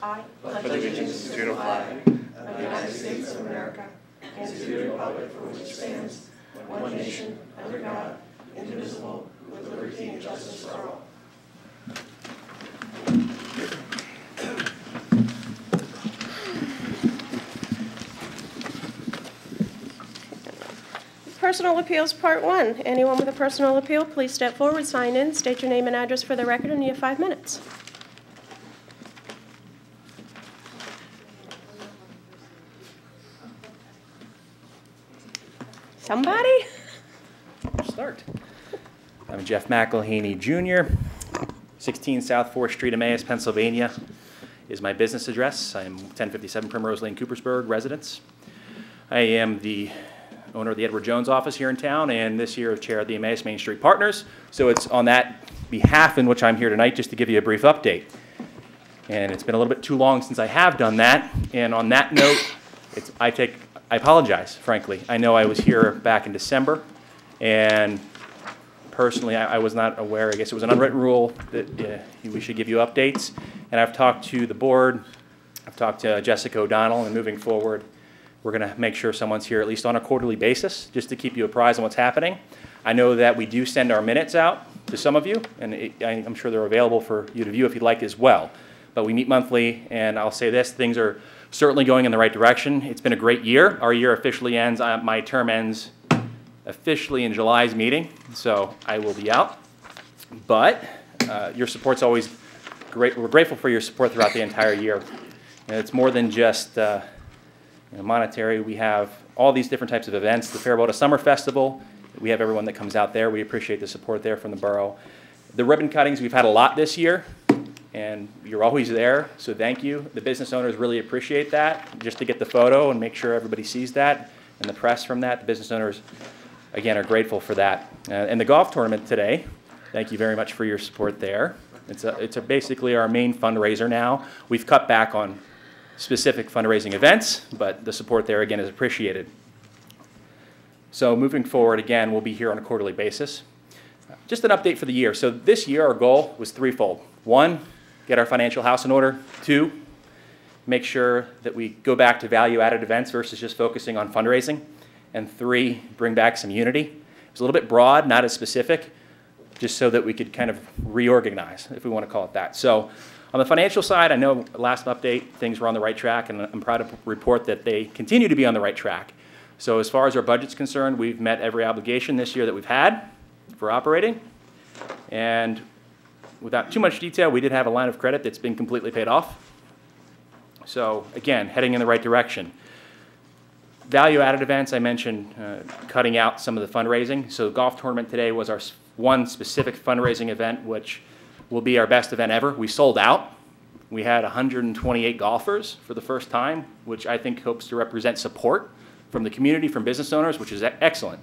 I pledge allegiance to the flag of the United States of America and to the republic for which it stands, one nation, under God, indivisible, with liberty and justice for all. Personal Appeals Part 1. Anyone with a personal appeal, please step forward, sign in, state your name and address for the record, and you have 5 minutes. Somebody? I'll start. I'm Jeff McElhaney Jr., 16 South 4th Street, Emmaus, Pennsylvania is my business address. I'm 1057 Primrose Lane, Coopersburg, residence. I am the owner of the Edward Jones office here in town, and this year chair of the Emmaus Main Street Partners. So it's on that behalf in which I'm here tonight just to give you a brief update. And it's been a little bit too long since I have done that. And on that note, I apologize, frankly. I know I was here back in December, and personally, I was not aware. I guess it was an unwritten rule that we should give you updates. And I've talked to the board. I've talked to Jessica O'Donnell, and moving forward, we're going to make sure someone's here at least on a quarterly basis just to keep you apprised on what's happening. I know that we do send our minutes out to some of you, and I'm sure they're available for you to view if you'd like as well. But we meet monthly, and I'll say this, things are certainly going in the right direction. It's been a great year. Our year officially ends, my term ends officially in July's meeting, so I will be out. But your support's always great. We're grateful for your support throughout the entire year. And it's more than just monetary. We have all these different types of events. The Faribault Summer Festival, we have everyone that comes out there. We appreciate the support there from the borough. The ribbon cuttings, we've had a lot this year, and you're always there, so thank you. The business owners really appreciate that, just to get the photo and make sure everybody sees that, and the press from that. The business owners, again, are grateful for that. And the golf tournament today, thank you very much for your support there. It's basically our main fundraiser now. We've cut back on specific fundraising events, but the support there, again, is appreciated. So moving forward, again, we'll be here on a quarterly basis. Just an update for the year. So this year, our goal was threefold. 1, get our financial house in order. 2, make sure that we go back to value-added events versus just focusing on fundraising. And 3, bring back some unity. It was a little bit broad, not as specific, just so that we could kind of reorganize, if we want to call it that. So on the financial side, I know last update, things were on the right track, and I'm proud to report that they continue to be on the right track. So as far as our budget's concerned, we've met every obligation this year that we've had for operating. And without too much detail, we did have a line of credit that's been completely paid off. So again, heading in the right direction. Value-added events, I mentioned cutting out some of the fundraising. So the golf tournament today was our one specific fundraising event, which will be our best event ever. We sold out. We had 128 golfers for the first time, which I think hopes to represent support from the community, from business owners, which is excellent.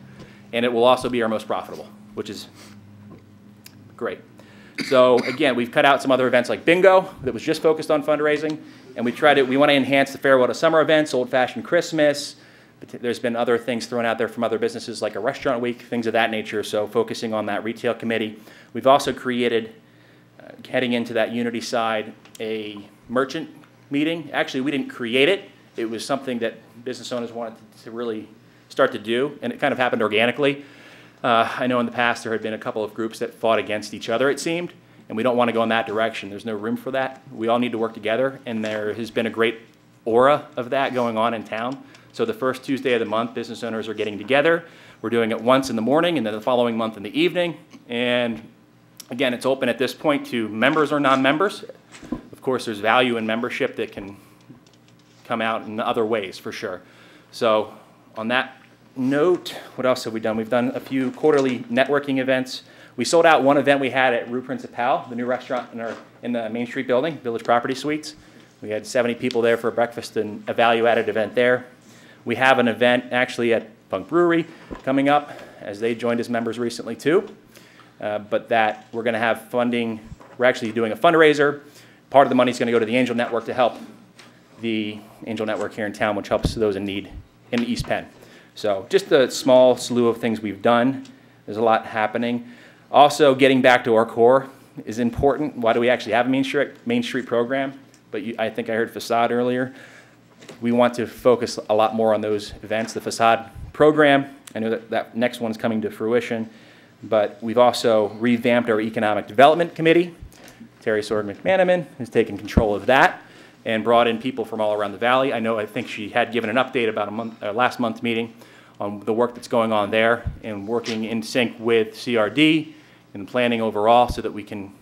And it will also be our most profitable, which is great. So again, we've cut out some other events like bingo that was just focused on fundraising, and we want to enhance the Faribault Summer events, Old Fashioned Christmas. There's been other things thrown out there from other businesses like a restaurant week, things of that nature, so focusing on that retail committee. We've also created, heading into that unity side, a merchant meeting. Actually, we didn't create it. It was something that business owners wanted to really start to do, and it kind of happened organically. I know in the past there had been a couple of groups that fought against each other, it seemed, and we don't want to go in that direction. There's no room for that. We all need to work together, and there has been a great aura of that going on in town. So the first Tuesday of the month, business owners are getting together. We're doing it once in the morning and then the following month in the evening. And again, it's open at this point to members or non-members. Of course, there's value in membership that can come out in other ways for sure. So on that note, what else have we done? We've done a few quarterly networking events. We sold out one event we had at Rue Principale, the new restaurant in the Main Street building, Village Property Suites. We had 70 people there for a breakfast and a value-added event there. We have an event actually at Punk Brewery coming up, as they joined as members recently too. But that we're going to have funding. We're actually doing a fundraiser. Part of the money is going to go to the Angel Network to help the Angel Network here in town, which helps those in need in East Penn. So just a small slew of things we've done. There's a lot happening. Also, getting back to our core is important. Why do we actually have a Main Street program? but I think I heard facade earlier. We want to focus a lot more on those events, the facade program. I know that next one's coming to fruition, but we've also revamped our Economic Development Committee. Terry Sword McManaman has taken control of that and brought in people from all around the valley. I think she had given an update about last month's meeting on the work that's going on there and working in sync with CRD and planning overall so that we can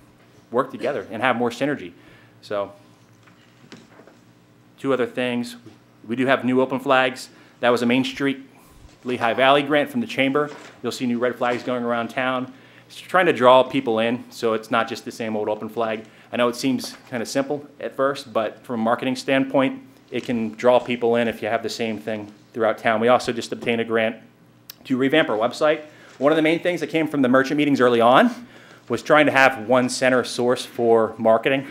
work together and have more synergy. So, two other things. We do have new open flags. That was a Main Street Lehigh Valley grant from the Chamber. You'll see new red flags going around town. It's trying to draw people in so it's not just the same old open flag. I know it seems kind of simple at first, but from a marketing standpoint, it can draw people in if you have the same thing throughout town. We also just obtained a grant to revamp our website. One of the main things that came from the merchant meetings early on was trying to have one center source for marketing.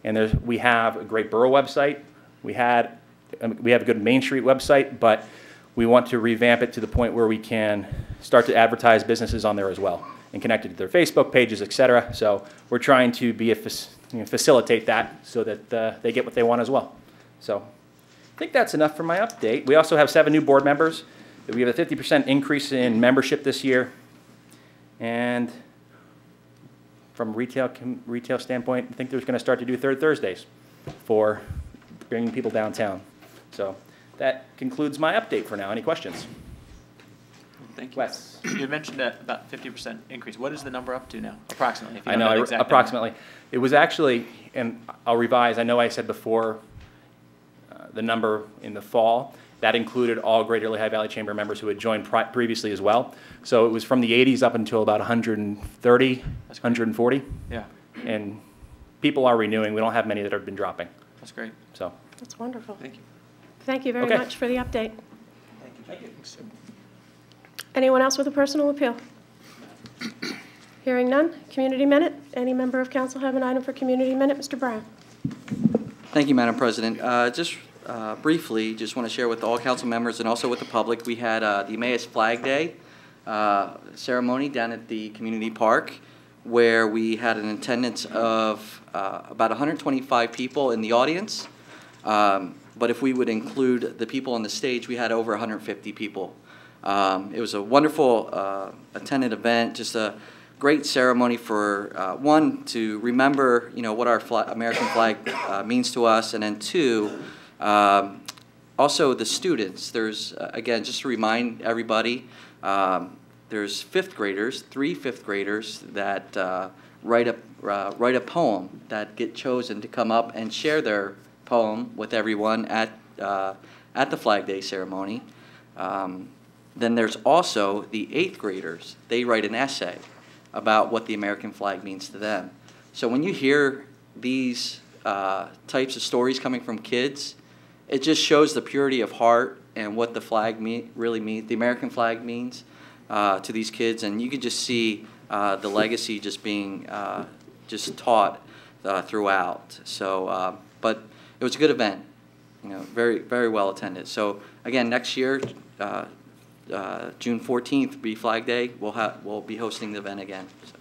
And we have a great borough website. We have a good Main Street website, but we want to revamp it to the point where we can start to advertise businesses on there as well and connect it to their Facebook pages, et cetera. So we're trying to be facilitate that so that they get what they want as well. So I think that's enough for my update. We also have 7 new board members. We have a 50% increase in membership this year. And from a retail standpoint, I think they're going to start to do third Thursdays for bringing people downtown. So that concludes my update for now. Any questions? Thank you. Wes. You had mentioned that about 50% increase. What is the number up to now, approximately? If you I don't know, the exact approximately. It was actually, and I'll revise, I know I said before the number in the fall. That included all Greater Lehigh Valley Chamber members who had joined previously as well. So it was from the 80s up until about 130, 140. Yeah, And people are renewing. We don't have many that have been dropping. that's great. So That's wonderful. Thank you. Thank you very Okay. much for the update. Thank you. Anyone else with a personal appeal? Hearing none. Community minute. Any member of council have an item for community minute? Mr. Brown. Thank you, Madam President. Just briefly, just want to share with all council members and also with the public, we had the Emmaus Flag Day ceremony down at the community park where we had an attendance of about 125 people in the audience. But if we would include the people on the stage, we had over 150 people. It was a wonderful attended event, just a great ceremony for one, to remember what our American flag means to us, and then two, also the students. There's again, just to remind everybody, there's 5th graders, 3 5th graders that write a poem that get chosen to come up and share their poem with everyone at the Flag Day ceremony. Then there's also the 8th graders. They write an essay about what the American flag means to them. So when you hear these types of stories coming from kids, it just shows the purity of heart and what the flag really means, the American flag means to these kids. And you can just see the legacy just being just taught throughout. So, but it was a good event, very, very well attended. So again, next year, June 14th, be Flag Day. We'll be hosting the event again. So.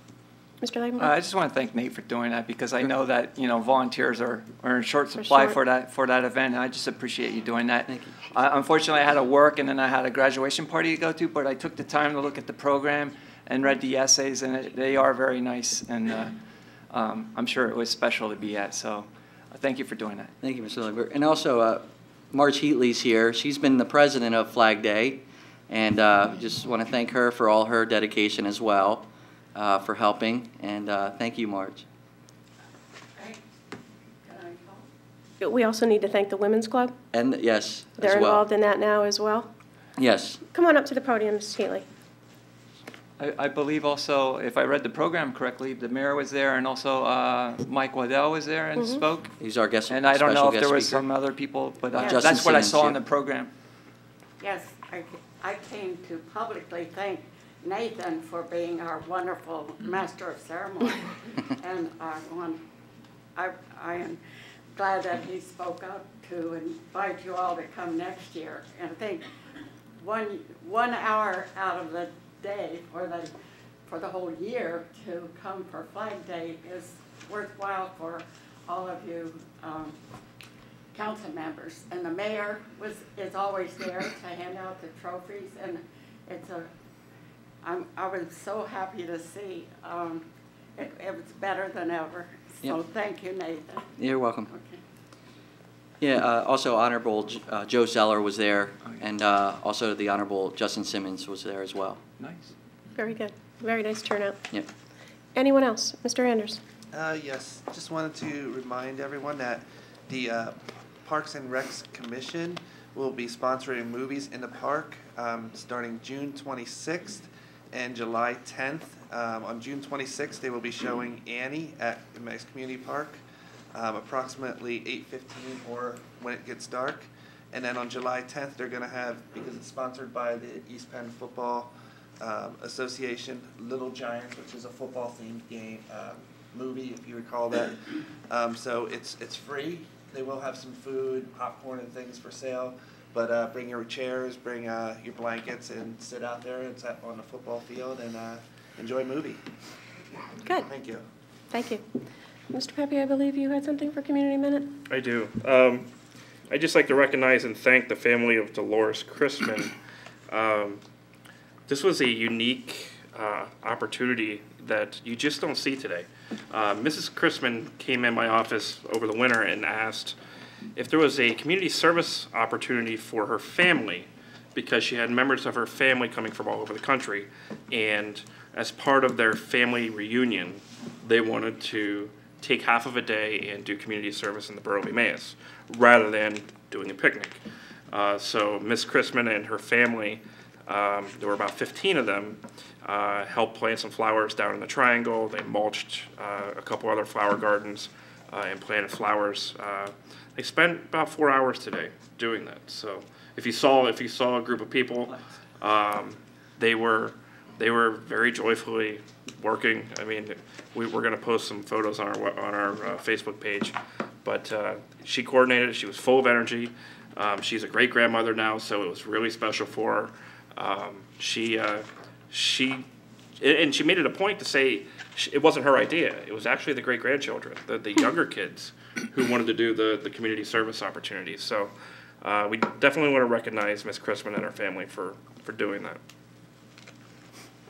Mr. Labenberg. I just want to thank Nate for doing that because I know that volunteers are in short supply for that event, and I just appreciate you doing that. Thank you. Unfortunately, I had to work and then I had a graduation party to go to, but I took the time to look at the program and read the essays, and they are very nice, and I'm sure it was special to be at. So, thank you for doing that. Thank you, Mr. Labenberg. And also, Marge Heatley's here. She's been the president of Flag Day, and just want to thank her for all her dedication as well. For helping, and thank you, Marge. We also need to thank the Women's Club. And yes, They're as well. involved in that now as well. Yes. Come on up to the podium, Ms. Healy. I believe also, if I read the program correctly, the mayor was there, and also Mike Waddell was there and spoke. He's our guest. And I don't know if there was speaker. some other people, but Justin that's what I Simmons, saw in yeah. the program. Yes, I came to publicly thank Nathan for being our wonderful master of ceremony. And I am glad that he spoke up to invite you all to come next year. And I think 1 hour out of the day for the whole year to come for Flag Day is worthwhile for all of you council members. And the mayor is always there to hand out the trophies, and I was so happy to see. It was better than ever. So Yep. thank you, Nathan. You're welcome. Okay. Yeah, also Honorable Joe Zeller was there, and also the Honorable Justin Simmons was there as well. Nice. Very good. Very nice turnout. Yep. Anyone else? Mr. Anders? Yes, just wanted to remind everyone that the Parks and Recs Commission will be sponsoring movies in the park starting June 26th and July 10th. On June 26th, they will be showing Annie at Emmaus Community Park, approximately 8:15 or when it gets dark. And then on July 10th, they're going to have, because it's sponsored by the East Penn Football Association, Little Giants, which is a football-themed game movie, if you recall that. So it's free. They will have some food, popcorn, and things for sale. But bring your chairs, bring your blankets, and sit out there and sit on the football field and enjoy a movie. Good. Thank you. Thank you. Mr. Pepe, I believe you had something for Community Minute? I do. I'd just like to recognize and thank the family of Dolores Christman. This was a unique opportunity that you just don't see today. Mrs. Christman came in my office over the winter and asked if there was a community service opportunity for her family, because she had members of her family coming from all over the country, and as part of their family reunion, they wanted to take half of a day and do community service in the Borough of Emmaus, rather than doing a picnic. So Miss Christman and her family, there were about 15 of them, helped plant some flowers down in the triangle. They mulched a couple other flower gardens and planted flowers. They spent about 4 hours today doing that. So if you saw a group of people, they were very joyfully working. I mean, we're going to post some photos on our Facebook page. But she coordinated. She was full of energy. She's a great grandmother now, so it was really special for her. She made it a point to say it wasn't her idea. It was actually the great grandchildren, the younger kids, who wanted to do the community service opportunities. So we definitely want to recognize Miss Christman and her family for doing that.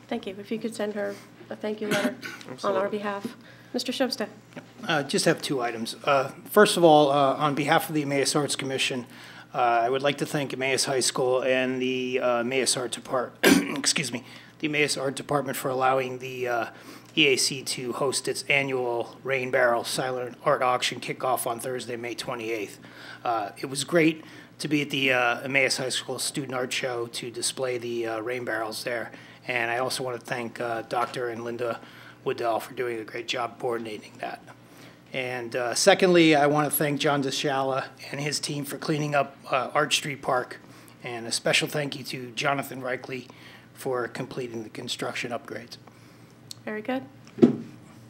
Thank you. If you could send her a thank you letter on our behalf. Mr. Showstack. Just have two items. First of all, on behalf of the Emmaus Arts Commission, I would like to thank Emmaus High School and the Emmaus Art Department, excuse me, the Emmaus Art Department for allowing the EAC to host its annual Rain Barrel Silent Art Auction kickoff on Thursday, May 28th. It was great to be at the Emmaus High School Student Art Show to display the rain barrels there. And I also want to thank Dr. and Linda Woodell for doing a great job coordinating that. And secondly, I want to thank John DeShala and his team for cleaning up Arch Street Park. And a special thank you to Jonathan Reichley for completing the construction upgrades. Very good.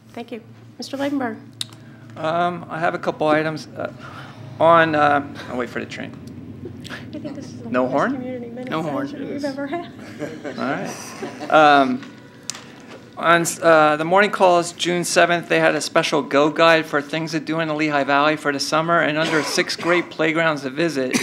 Thank you. Mr. Leidenberg. I have a couple items. I'll wait for the train. I think this is the No longest horn? Community Minute No horn. session we've ever had. All right. On the morning calls, June 7th, they had a special go guide for things to do in the Lehigh Valley for the summer, and under 6 great playgrounds to visit,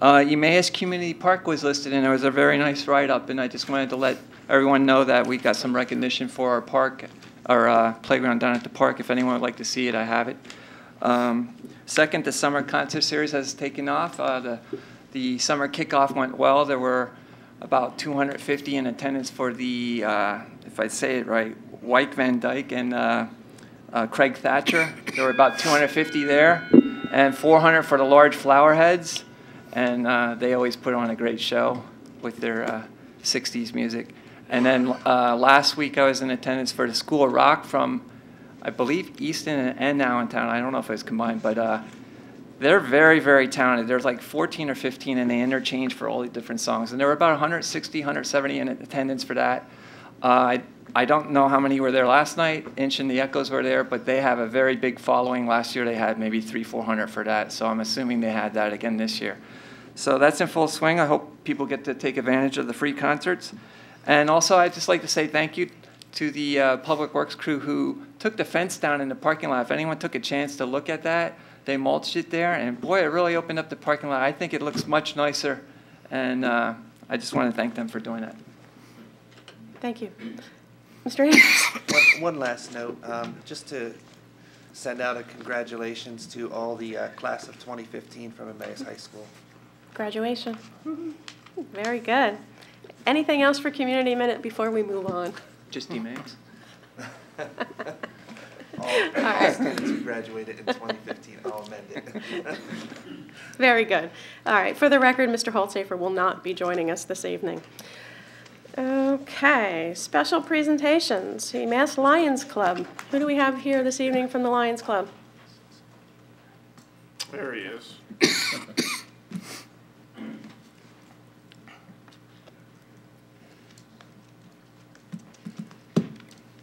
Emmaus Community Park was listed, and it was a very nice write-up, and I just wanted to let everyone know that we got some recognition for our park, our playground down at the park. If anyone would like to see it, I have it. Second, the summer concert series has taken off. The summer kickoff went well. There were about 250 in attendance for the, if I say it right, Wyke Van Dyke and Craig Thatcher. There were about 250 there, and 400 for the large flower heads. And they always put on a great show with their 60s music. And then last week I was in attendance for the School of Rock from, I believe, Easton and Allentown. I don't know if it was combined, but they're very, very talented. There's like 14 or 15, and they interchange for all the different songs. And there were about 160, 170 in attendance for that. I don't know how many were there last night. Inch and the Echoes were there, but they have a very big following. Last year they had maybe 300-400 for that, so I'm assuming they had that again this year. So that's in full swing. I hope people get to take advantage of the free concerts. And also, I'd just like to say thank you to the Public Works crew who took the fence down in the parking lot. If anyone took a chance to look at that, they mulched it there, and boy, it really opened up the parking lot. I think it looks much nicer, and I just want to thank them for doing that. Thank you. Mr. Andrews? One last note, just to send out a congratulations to all the class of 2015 from Emmaus High School. Graduation. Very good. Anything else for Community Minute before we move on? Just Emmaus. All students who graduated in 2015, I'll amend it. Very good. All right, for the record, Mr. Holtsafer will not be joining us this evening. Okay, special presentations, the Mass Lions Club. Who do we have here this evening from the Lions Club? There he is.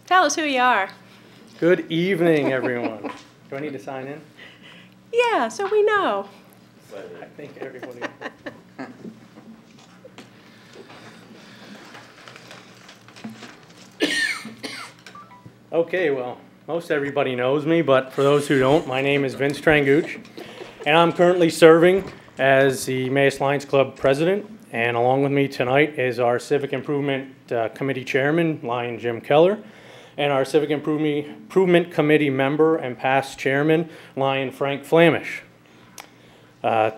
Tell us who you are. Good evening, everyone. Do I need to sign in? Yeah, so we know. I think everybody. Okay, well, most everybody knows me, but for those who don't, my name is Vince Trangucci, and I'm currently serving as the Emmaus Lions Club president. And along with me tonight is our Civic Improvement Committee Chairman, Lion Jim Keller, and our Civic Improvement Committee member and past chairman, Lion Frank Flamish.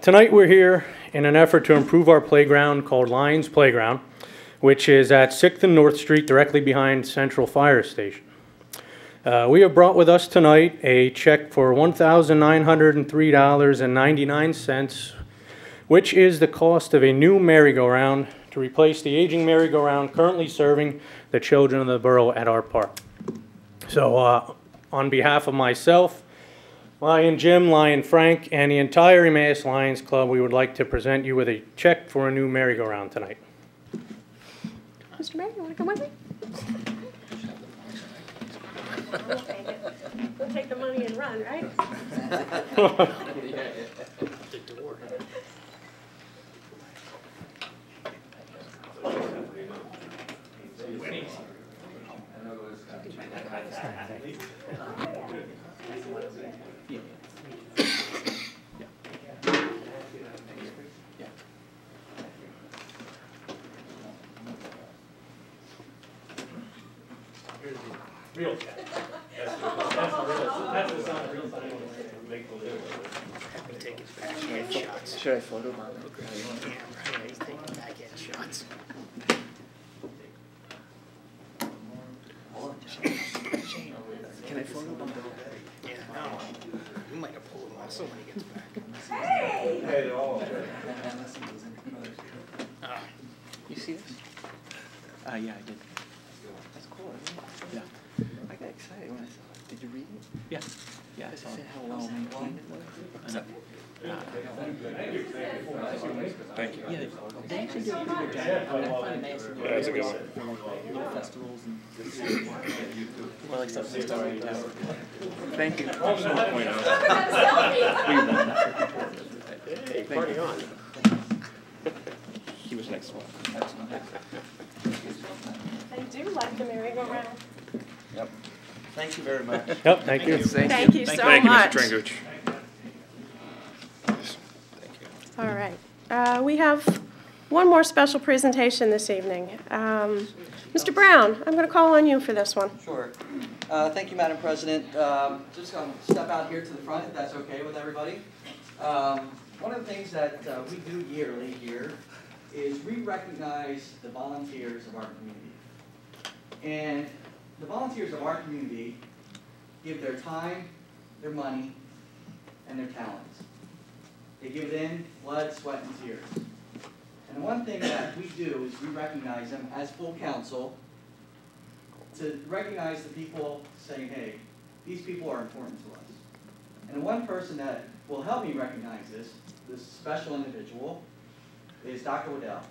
Tonight we're here in an effort to improve our playground called Lions Playground, which is at 6th and North Street, directly behind Central Fire Station. We have brought with us tonight a check for $1,903.99, which is the cost of a new merry-go-round to replace the aging merry-go-round currently serving the children of the borough at our park. So on behalf of myself, Lion Jim, Lion Frank, and the entire Emmaus Lions Club, we would like to present you with a check for a new merry-go-round tonight. Mr. Mayor, you want to come with me? We'll take it. We'll take the money and run, right? Real check. That's the sound of real sign. Make believe. Take his backhand shots. Should I photo bomb it? Yeah, he's taking backhand shots. Can I photo bomb it? Yeah, no. You might have pulled him also when he gets back. You see this? Yeah, I did. That's cool, isn't it? Yeah. I got excited when I saw it. Did you read it? Yeah. Yeah, I saw it. How well maintained it was? Thank you. Yeah, they actually do a pretty good job. I mean, I find Emmaus for like little festivals and well, like stuff that's done right now. Thank you. I just want to point out. Hey, party on. He was next one. I do like the merry-go-round. Yep. Thank you very much. Yep, thank you. Thank you so Thank you, Mr. much. Trangucci. All right. We have one more special presentation this evening. Mr. Brown, I'm going to call on you for this one. Sure. Thank you, Madam President. Just going to step out here to the front, if that's okay with everybody. One of the things that we do yearly here is we recognize the volunteers of our community. And the volunteers of our community give their time, their money, and their talents. They give it in blood, sweat, and tears. And one thing that we do is we recognize them as full council to recognize the people saying, hey, these people are important to us. And one person that will help me recognize this special individual, is Dr. Waddell.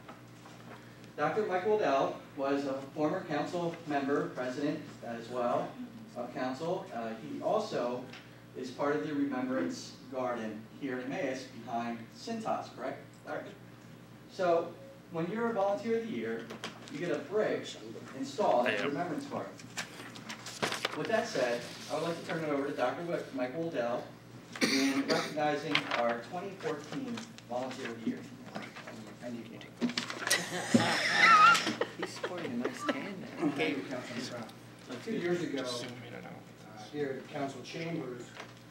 Dr. Michael Waddell was a former council member, president as well of council. He also is part of the Remembrance Garden here in Emmaus behind Cintas, correct? Larry? So when you're a volunteer of the year, you get a brick installed at the Remembrance Garden. With that said, I would like to turn it over to Dr. Michael Waddell in recognizing our 2014 Volunteer of the Year. He's sporting a nice tan there. Thank you, Councilman Brown. 2 years ago, here at Council Chambers,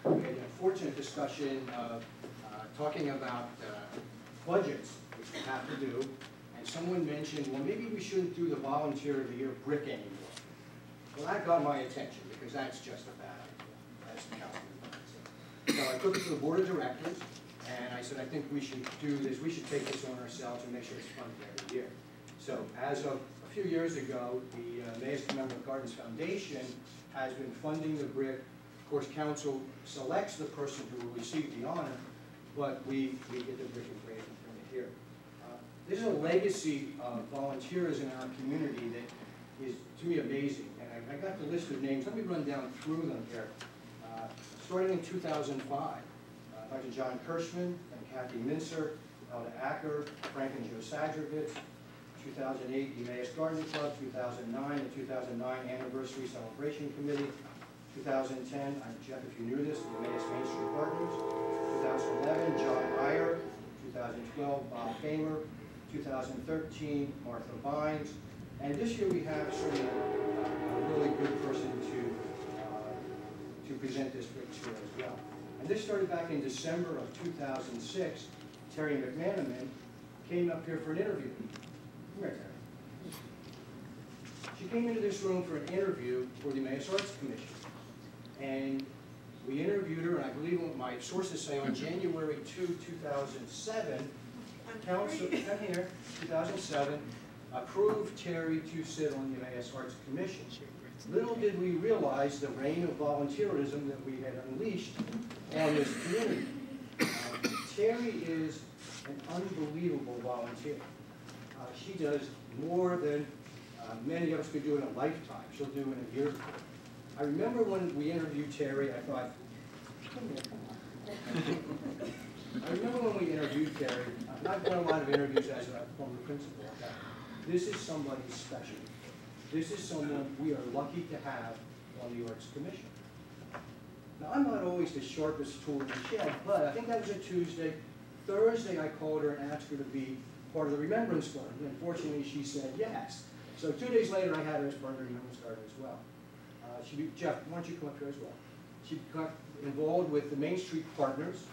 we had an unfortunate discussion of talking about budgets, which we have to do, and someone mentioned, well, maybe we shouldn't do the Volunteer of the Year brick anymore. Well, that got my attention, because that's just a bad idea, as the councilman said. So I took it to the board of directors, and I said, I think we should do this, we should take this on ourselves and make sure it's funded every year. So as of a few years ago, the Emmaus Commemorative Gardens Foundation has been funding the brick. Of course, council selects the person who will receive the honor, but we get the brick and bring it here. This is a legacy of volunteerism in our community that is, to me, amazing. And I got the list of names. Let me run down through them here. Starting in 2005, Dr. John Kirschman and Kathy Mincer, Elda Acker, Frank and Joe Sadrovitz. 2008, the Emmaus Garden Club. 2009, the 2009 Anniversary Celebration Committee. 2010, Jeff, if you knew this, the Emmaus Main Street Partners. 2011, John Iyer. 2012, Bob Famer. 2013, Martha Vines. And this year we have sort of a really good person to present this brick to as well. And this started back in December of 2006. Terry McManaman came up here for an interview. Come here, Terry. She came into this room for an interview for the Emmaus Arts Commission. And we interviewed her, and I believe what my sources say, on January 2, 2007, Council, come here, 2007, approved Terry to sit on the Emmaus Arts Commission. Little did we realize the reign of volunteerism that we had unleashed on this community. Terry is an unbelievable volunteer. She does more than many of us could do in a lifetime. She'll do in a year. I remember when we interviewed Terry, I thought, come here. I remember when we interviewed Terry, I've done a lot of interviews as a former principal. This is somebody special. This is someone we are lucky to have on the Arts Commission. Now, I'm not always the sharpest tool in the shed, but I think that was a Tuesday. Thursday, I called her and asked her to be part of the Remembrance Garden. Unfortunately, she said yes. So 2 days later, I had her as part of the Remembrance Garden as well. Jeff, why don't you come up here as well? She got involved with the Main Street Partners,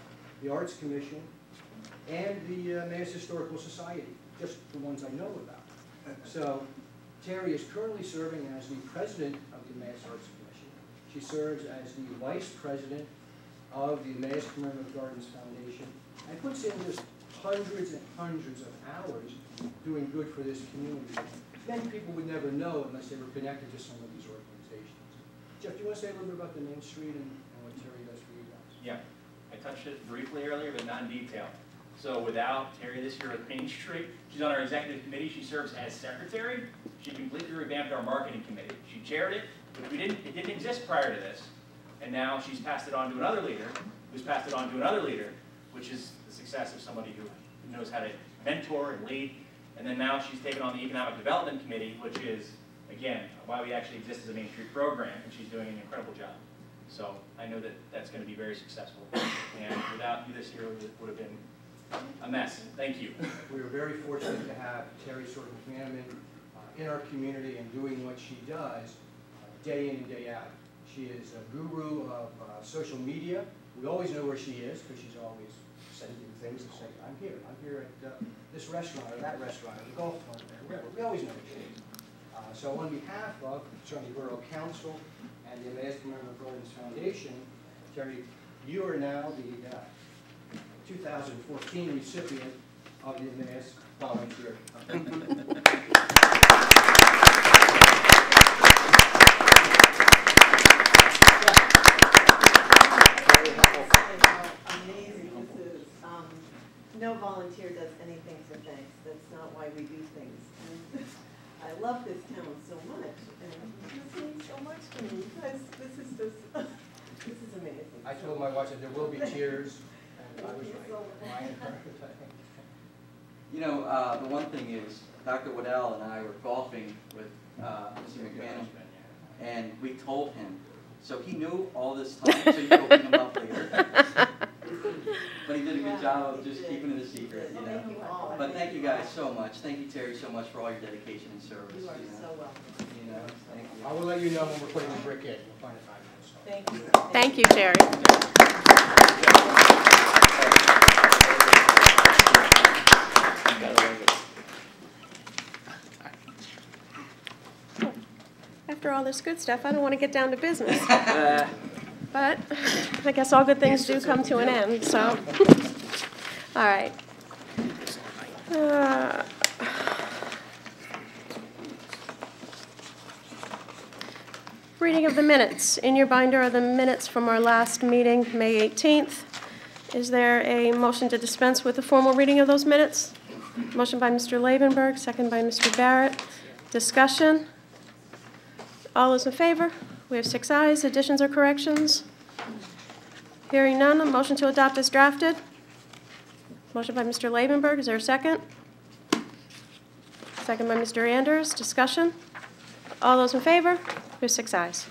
the Arts Commission, and the Emmaus Historical Society, just the ones I know about. So Terry is currently serving as the president of the Emmaus Arts Commission. She serves as the vice president of the Emmaus Commemorative Gardens Foundation, and puts in just hundreds and hundreds of hours doing good for this community. Many people would never know unless they were connected to some of these organizations. Jeff, do you want to say a little bit about the Main Street and what Terry does for you guys? Yeah, I touched it briefly earlier, but not in detail. So without Terry this year at Main Street, she's on our executive committee. She serves as secretary. She completely revamped our marketing committee. She chaired it, which it didn't exist prior to this. And now she's passed it on to another leader, who's passed it on to another leader, which is the success of somebody who knows how to mentor and lead. And then now she's taken on the economic development committee, which is, again, why we actually exist as a Main Street program, and she's doing an incredible job. So I know that that's going to be very successful. And without you this year, it would have been a mess. Thank you. We are very fortunate to have Terry McManaman in our community and doing what she does day in and day out. She is a guru of social media. We always know where she is because she's always sending things to say, I'm here at this restaurant or that restaurant or the golf club or wherever. We always know where she is. So on behalf of certainly Borough Council and the Emmaus Commemorative Gardens Foundation, Terry, you are now the 2014 recipient of the Emmaus Volunteer. Amazing this is. No volunteer does anything for thanks. That's not why we do things. And I love this town so much, and this means so much to me because this is just, this is amazing. I told my wife that there will be tears, and I was right. You know, the one thing is, Dr. Waddell and I were golfing with Mr. McManaman, and we told him. So he knew all this time, so you can open him up later. But he did a good job of just keeping it a secret, you know. But thank you guys so much. Thank you, Terry, so much for all your dedication and service. You are so welcome. You know, thank you. I will let you know when we're putting the brick in. We'll find it 5 minutes. Thank you. Thank you, Terry. After all this good stuff, I don't want to get down to business. But I guess all good things do come to an end, so. All right. Reading of the minutes. In your binder are the minutes from our last meeting, May 18th. Is there a motion to dispense with the formal reading of those minutes? Motion by Mr. Labenberg, second by Mr. Barrett. Discussion? All those in favor? We have 6 ayes. Additions or corrections? Hearing none, a motion to adopt is drafted. Motion by Mr. Labenberg. Is there a second? Second by Mr. Anders. Discussion? All those in favor? We have 6 ayes.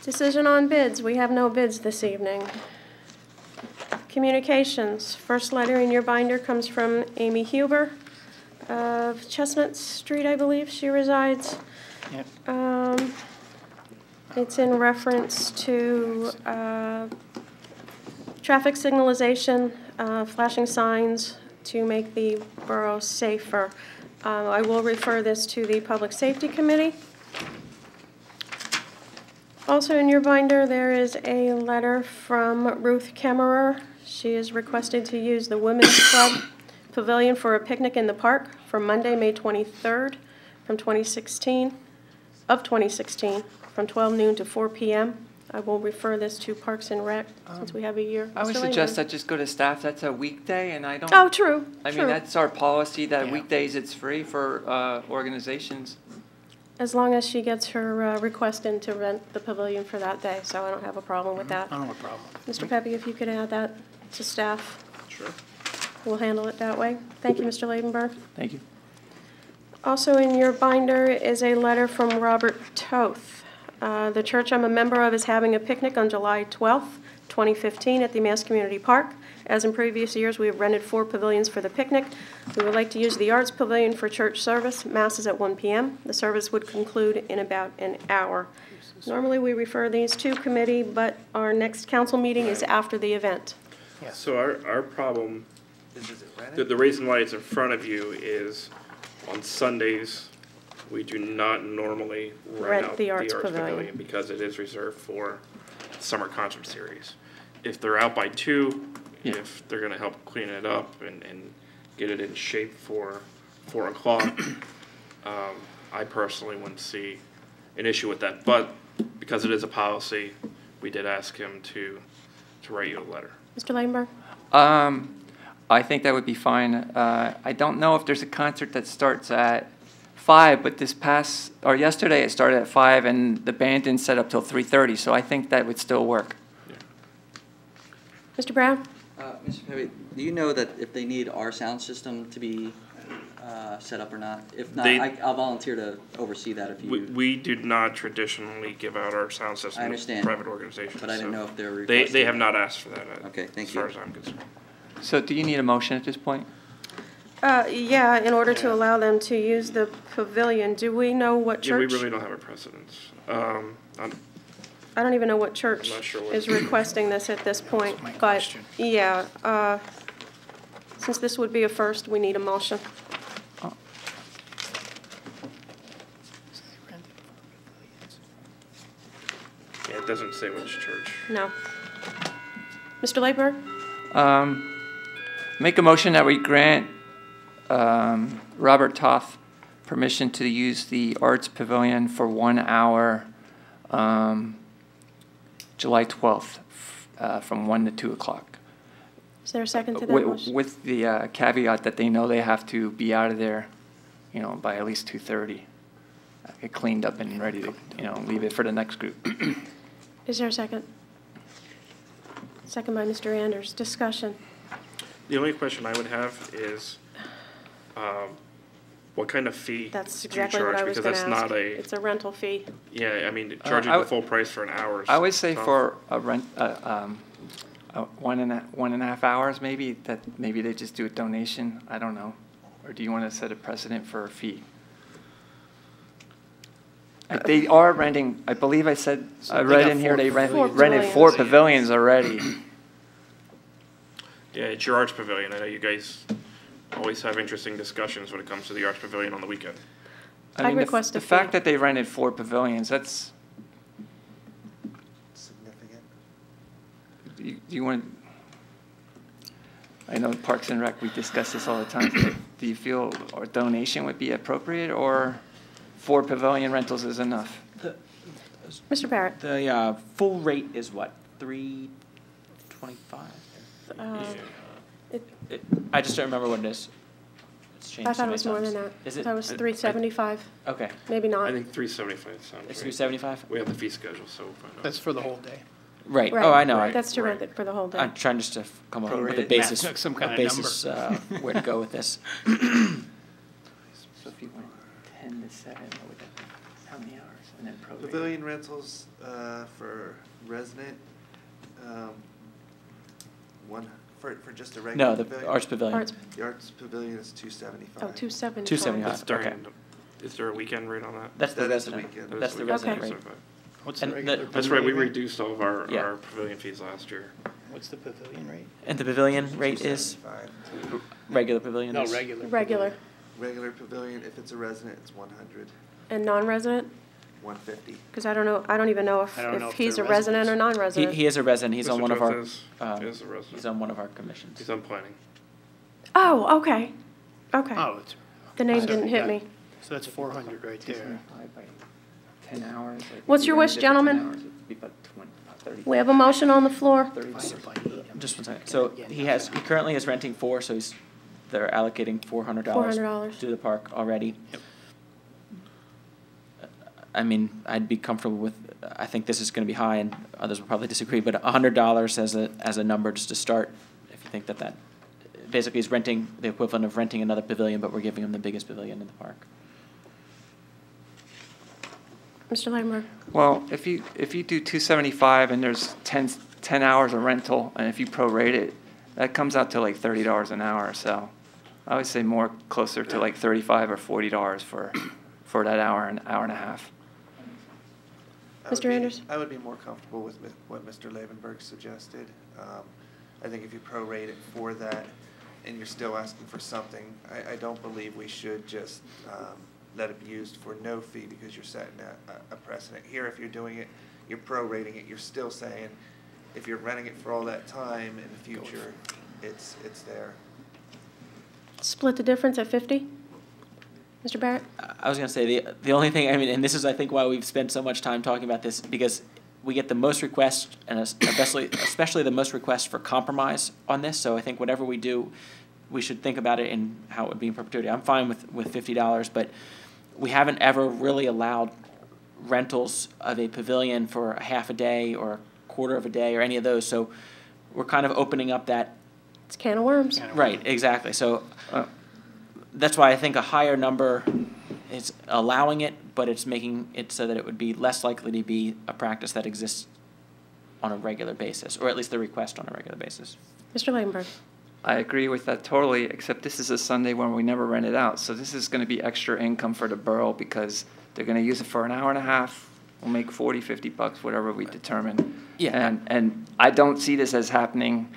Decision on bids. We have no bids this evening. Communications. First letter in your binder comes from Amy Huber of Chestnut Street, I believe she resides. Yep. It's in reference to traffic signalization, flashing signs to make the borough safer. I will refer this to the Public Safety Committee. Also in your binder, there is a letter from Ruth Kemmerer. She is requested to use the Women's Club Pavilion for a picnic in the park for Monday, May 23rd, from 2016, from 12 noon to 4 p.m. I will refer this to Parks and Rec since we have a year. I would Mr. suggest Labenberg. that just go to staff. That's a weekday, and I don't. Oh, true. I true. mean, that's our policy that Yeah. weekdays it's free for organizations. As long as she gets her request in to rent the pavilion for that day, so I don't have a problem with that. I don't have a problem. Mr. Pepe, if you could add that to staff, Sure. we'll handle it that way. Thank you, Mr. Labenberg. Thank you. Also in your binder is a letter from Robert Toth. The church I'm a member of is having a picnic on July 12th, 2015 at the Mass Community Park. As in previous years, we have rented 4 pavilions for the picnic. We would like to use the Arts Pavilion for church service. Mass is at 1 p.m. The service would conclude in about an hour. Normally, we refer these to committee, but our next council meeting is after the event. So our problem, Is it rented? the reason why it's in front of you is on Sundays, we do not normally Rent out the Arts Pavilion. because it is reserved for summer concert series. If they're out by 2, if they're gonna help clean it up and get it in shape for 4 o'clock, I personally wouldn't see an issue with that. But because it is a policy, we did ask him to write you a letter. Mr. Labenberg? I think that would be fine. I don't know if there's a concert that starts at 5, but yesterday it started at 5 and the band didn't set up till 3:30, so I think that would still work. Mr. Brown? Mr. Pepe, do you know that if they need our sound system to be set up or not? If not, I'll volunteer to oversee that if you... We do not traditionally give out our sound system I understand, to private organizations. but I didn't know if they're They requesting... have not asked for that, Okay, thank as you. far as I'm concerned. So do you need a motion at this point? Yeah, in order to allow them to use the pavilion. Do we know what Yeah, we church? really don't have a precedence. I don't even know what church I'm not sure what- is requesting this at this point. my But, question. yeah, since this would be a first, we need a motion. Yeah, it doesn't say which church. No. Mr. Labenberg? Make a motion that we grant Robert Toth permission to use the Arts Pavilion for 1 hour, July 12th, from 1 to 2 o'clock. Is there a second to that motion? With the caveat that they know they have to be out of there, by at least 2:30. Get cleaned up and ready to, leave it for the next group. Is there a second? Second by Mr. Anders. Discussion. The only question I would have is, what kind of fee That's do you exactly what charge? I was Because gonna that's ask. not a, It's a rental fee. yeah, I mean, charging I the would- full price for an hour is I would say tough. for a rent, 1.5 hours, maybe, that maybe they just do a donation, I don't know. Or do you want to set a precedent for a fee? They are renting, I believe I said, I they read got in here, four they pavilions. rented 4 pavilions already. Yeah, it's your Arts Pavilion. I know you guys always have interesting discussions when it comes to the Arts Pavilion on the weekend. I I'd mean, request the a fee. fact that they rented 4 pavilions, that's, Significant. you want, I know Parks and Rec, we discuss this all the time. Do you feel a donation would be appropriate, or 4 pavilion rentals is enough? Mr. Barrett? The full rate is what, $325? I just don't remember what it is. It's changed I so thought it many was more times. than that. Is it? That was $375, Okay, maybe not. I think 375 sounds it's right. $375? We have the fee schedule, so we'll find out. That's for the whole day. Right, Right. oh, I know. Right. That's to rent it for the whole day. I'm trying just to come up with a Prorated basis, math, some kind a of basis, where to go with this. So if you went 10 to 7, what would that be? How many hours? And then prorate? Pavilion rentals for resident, for just a regular No, the pavilion. Arts Pavilion. Arts- The Arts Pavilion is $275. Oh, 275. 275. It's during, Okay. is there a weekend rate on that? That's the That is the resident, weekend. That is that's the weekend, resident Okay. rate. 275. What's And the regular? That's right, we pavilion rate? reduced all of our Yeah. pavilion fees last year. What's the pavilion rate? And the pavilion rate is, $275. regular pavilion No, is? regular. Regular Regular pavilion, if it's a resident, it's 100, and non-resident? 150. Because I don't even know if I don't know if if he's a they're resident or residents. non-resident. He is a resident, he's on Mr. one of our, Jones is a resident. he's on one of our commissions. He's on planning. Oh, okay. Okay. Oh, it's, The name so, didn't hit yeah. me. so that's 400 right there. 275 by 10 hours. like, What's if your you wish, rented it for 10 gentlemen? hours, it'd be about 20, about 30. We have a motion on the floor. 30 Divided by 8. Just one second. So he currently is renting 4, so they're allocating $400 $400. to the park already. Yep. I mean, I'd be comfortable with, I think this is gonna be high and others will probably disagree, but $100 as a number just to start, if you think that basically is renting, the equivalent of renting another pavilion, but we're giving them the biggest pavilion in the park. Mr. Langberg? Well, if you do 275 and there's 10 hours of rental, and if you prorate it, that comes out to like $30 an hour. So I would say more closer to like $35 or $40 for that hour and a half. Mr. Anders? I would be more comfortable with what Mr. Lavenberg suggested. I think if you prorate it for that and you're still asking for something, I don't believe we should just let it be used for no fee because you're setting a precedent. Here, if you're doing it, you're prorating it, you're still saying, if you're renting it for all that time in the future, it's there. Split the difference at 50? Mr. Barrett? I was gonna say, the only thing, I mean, and this is, I think, why we've spent so much time talking about this, because we get the most requests, and especially the most requests for compromise on this, so I think whatever we do, we should think about it in how it would be in perpetuity. I'm fine with $50, but we haven't ever really allowed rentals of a pavilion for a half a day or a quarter of a day or any of those, so we're kind of opening up that. It's a can of worms. Right, exactly, so that's why I think a higher number is allowing it, but it's making it so that it would be less likely to be a practice that exists on a regular basis, or at least the request on a regular basis. Mr. Langberg? I agree with that totally, except this is a Sunday when we never rent it out. So this is going to be extra income for the borough because they're going to use it for an hour and a half. We'll make $40, $50, whatever we determine. Yeah. And I don't see this as happening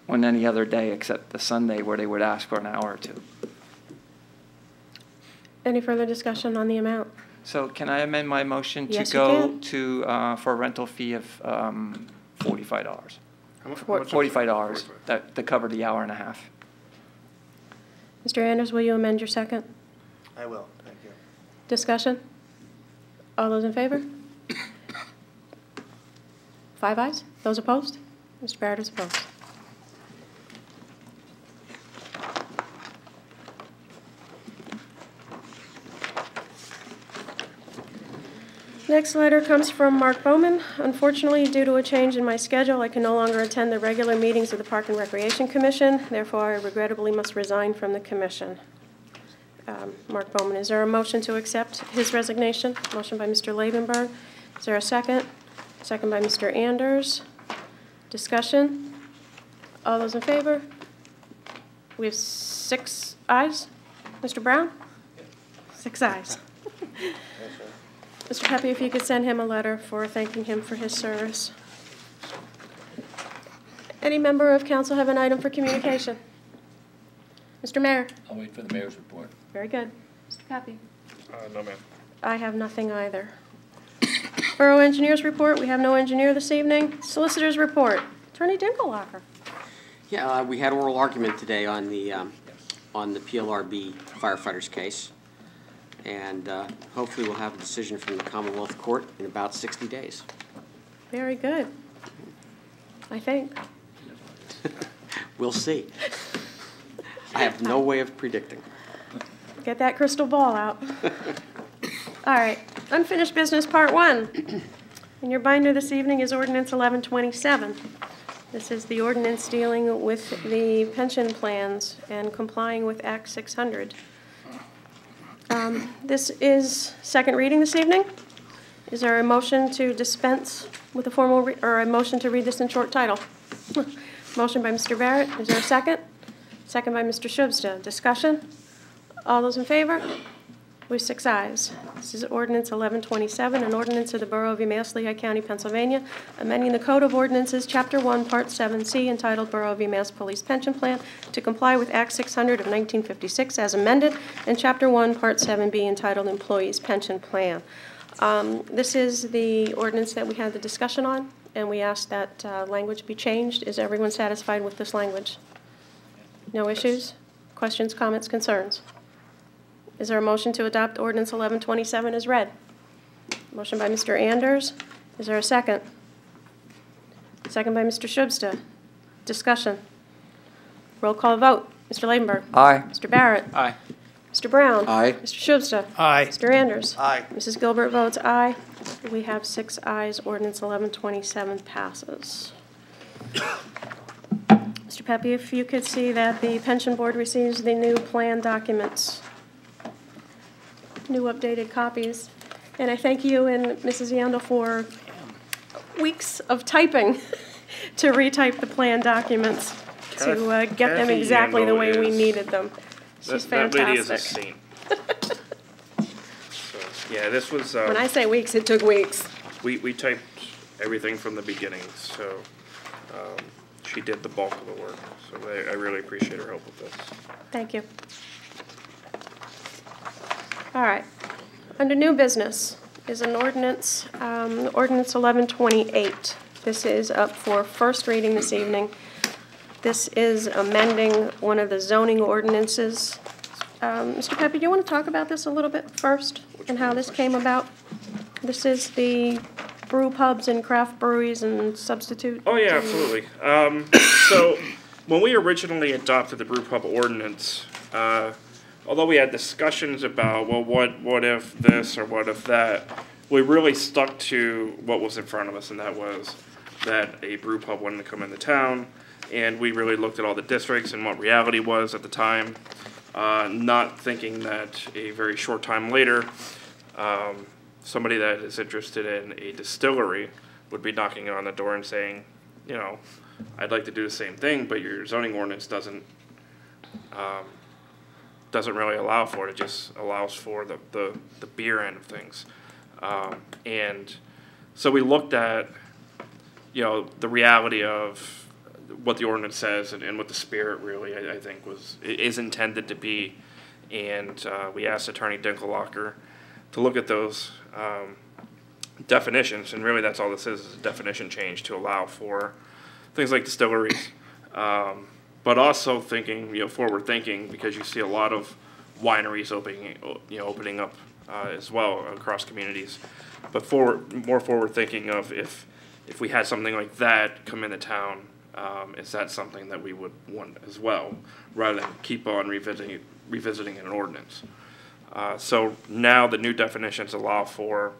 on any other day except the Sunday where they would ask for an hour or two. Any further discussion on the amount? So can I amend my motion to Yes, you go can. to, for a rental fee of $45? How much? $45 to cover the hour and a half. Mr. Anders, will you amend your second? I will, thank you. Discussion? All those in favor? 5 ayes. Those opposed? Mr. Barrett is opposed. Next letter comes from Mark Bowman. Unfortunately, due to a change in my schedule, I can no longer attend the regular meetings of the Park and Recreation Commission. Therefore, I regrettably must resign from the commission. Mark Bowman. Is there a motion to accept his resignation? Motion by Mr. Labenberg. Is there a second? Second by Mr. Anders. Discussion? All those in favor? We have 6 ayes. Mr. Brown? 6 ayes. Mr. Pepe, if you could send him a letter for thanking him for his service. Any member of council have an item for communication? Mr. Mayor? I'll wait for the mayor's report. Very good. Mr. Pepe? No, ma'am. I have nothing either. Borough Engineers report. We have no engineer this evening. Solicitors report. Attorney Dinkelhocker. Yeah, we had oral argument today on the PLRB firefighters case, and hopefully we'll have a decision from the Commonwealth Court in about 60 days. Very good. I think. We'll see. I have no way of predicting. Get that crystal ball out. All right. Unfinished business, part 1. In your binder this evening is Ordinance 1127. This is the ordinance dealing with the pension plans and complying with Act 600. This is second reading this evening. Is there a motion to dispense with a formal, or a motion to read this in short title? Motion by Mr. Barrett. Is there a second? Second by Mr. Shubsta. Discussion? All those in favor? With 6 ayes. This is Ordinance 1127, an ordinance of the Borough of Emmaus, Lehigh County, Pennsylvania, amending the Code of Ordinances, Chapter 1, Part 7C, entitled Borough of Emmaus Police Pension Plan, to comply with Act 600 of 1956 as amended, and Chapter 1, Part 7B, entitled Employees Pension Plan. This is the ordinance that we had the discussion on, and we asked that language be changed. Is everyone satisfied with this language? No issues? Questions, comments, concerns? Is there a motion to adopt Ordinance 1127 as read? Motion by Mr. Anders. Is there a second? Second by Mr. Shubsta. Discussion. Roll call vote. Mr. Labenberg. Aye. Mr. Barrett. Aye. Mr. Brown. Aye. Mr. Shubsta. Aye. Mr. Anders. Aye. Mrs. Gilbert votes aye. We have 6 ayes. Ordinance 1127 passes. Mr. Pepe, if you could see that the pension board receives the new plan documents, new updated copies. And I thank you and Mrs. Yandel for weeks of typing to retype the plan documents to get them Kathy exactly the way Yandel we is- needed them. She's That lady is a fantastic. saint. So, yeah, this was, When I say weeks, it took weeks. we typed everything from the beginning, so she did the bulk of the work. So I really appreciate her help with this. Thank you. All right. Under new business is an ordinance, Ordinance 1128. This is up for first reading this evening. This is amending one of the zoning ordinances. Mr. Pepe, do you want to talk about this a little bit first and how this came about? This is the brew pubs and craft breweries and substitute. Oh, yeah, absolutely. So when we originally adopted the brew pub ordinance, although we had discussions about, well, what if this or what if that, we really stuck to what was in front of us, and that was that a brew pub wanted to come into town, and we really looked at all the districts and what reality was at the time, not thinking that a very short time later, somebody that is interested in a distillery would be knocking on the door and saying, you know, I'd like to do the same thing, but your zoning ordinance doesn't really allow for it. It just allows for the beer end of things. And so we looked at, you know, the reality of what the ordinance says and what the spirit really, I think, is intended to be. And we asked Attorney Dinkelhocker to look at those definitions, and really that's all this is a definition change to allow for things like distilleries, but also thinking, you know, forward thinking, because you see a lot of wineries opening up as well across communities, but more forward thinking of if we had something like that come into town, is that something that we would want as well, rather than keep on revisiting an ordinance. So now the new definitions allow for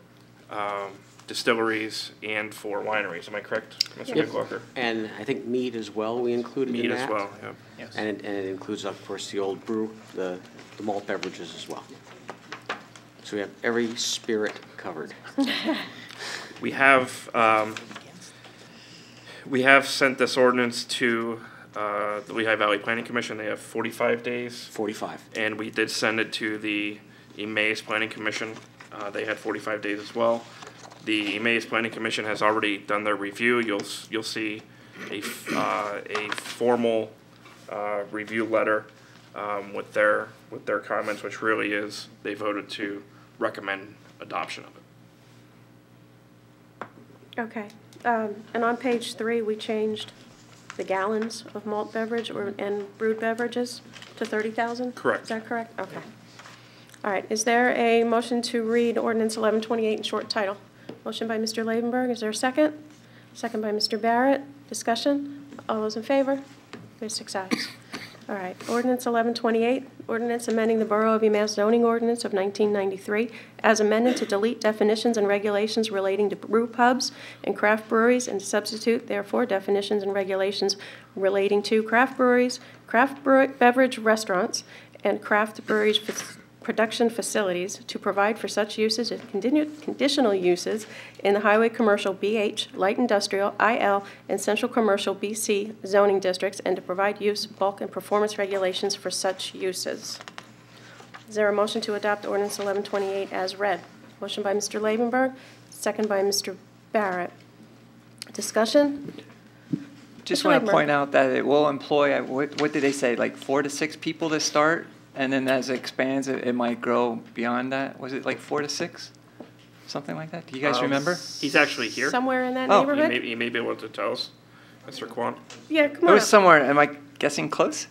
distilleries and for wineries. Am I correct, Mr. Yep. McWalker? And I think mead as well, we included in Mead that. as well, yeah. Yes. And it includes, of course, the old brew, the malt beverages as well. So we have every spirit covered. We have sent this ordinance to the Lehigh Valley Planning Commission. They have 45 days. 45. And we did send it to the Emmaus Planning Commission. They had 45 days as well. The Emmaus Planning Commission has already done their review. You'll see a formal review letter with their comments, which really is they voted to recommend adoption of it. Okay. And on page 3, we changed the gallons of malt beverage and brewed beverages to 30,000? Correct. Is that correct? Okay. All right. Is there a motion to read ordinance 1128 in short title? Motion by Mr. Labenberg. Is there a second? Second by Mr. Barrett. Discussion? All those in favor? There's 6 ayes. All right. Ordinance 1128, ordinance amending the Borough of Emmaus zoning ordinance of 1993 as amended to delete definitions and regulations relating to brew pubs and craft breweries and substitute, therefore, definitions and regulations relating to craft breweries, beverage restaurants, and craft breweries production facilities to provide for such uses as conditional uses in the highway commercial BH, light industrial, IL, and central commercial BC zoning districts, and to provide use, bulk, and performance regulations for such uses. Is there a motion to adopt ordinance 1128 as read? Motion by Mr. Labenberg, second by Mr. Barrett. Discussion? Just Mr. want to Labenberg. point out that it will employ, what did they say, like 4 to 6 people to start? And then as it expands, it might grow beyond that. Was it like 4 to 6? Something like that? Do you guys remember? He's actually here. Somewhere in that Oh. neighborhood? He may be able to tell us, Mr. Kwan. Yeah, come It on was up. somewhere, am I guessing close?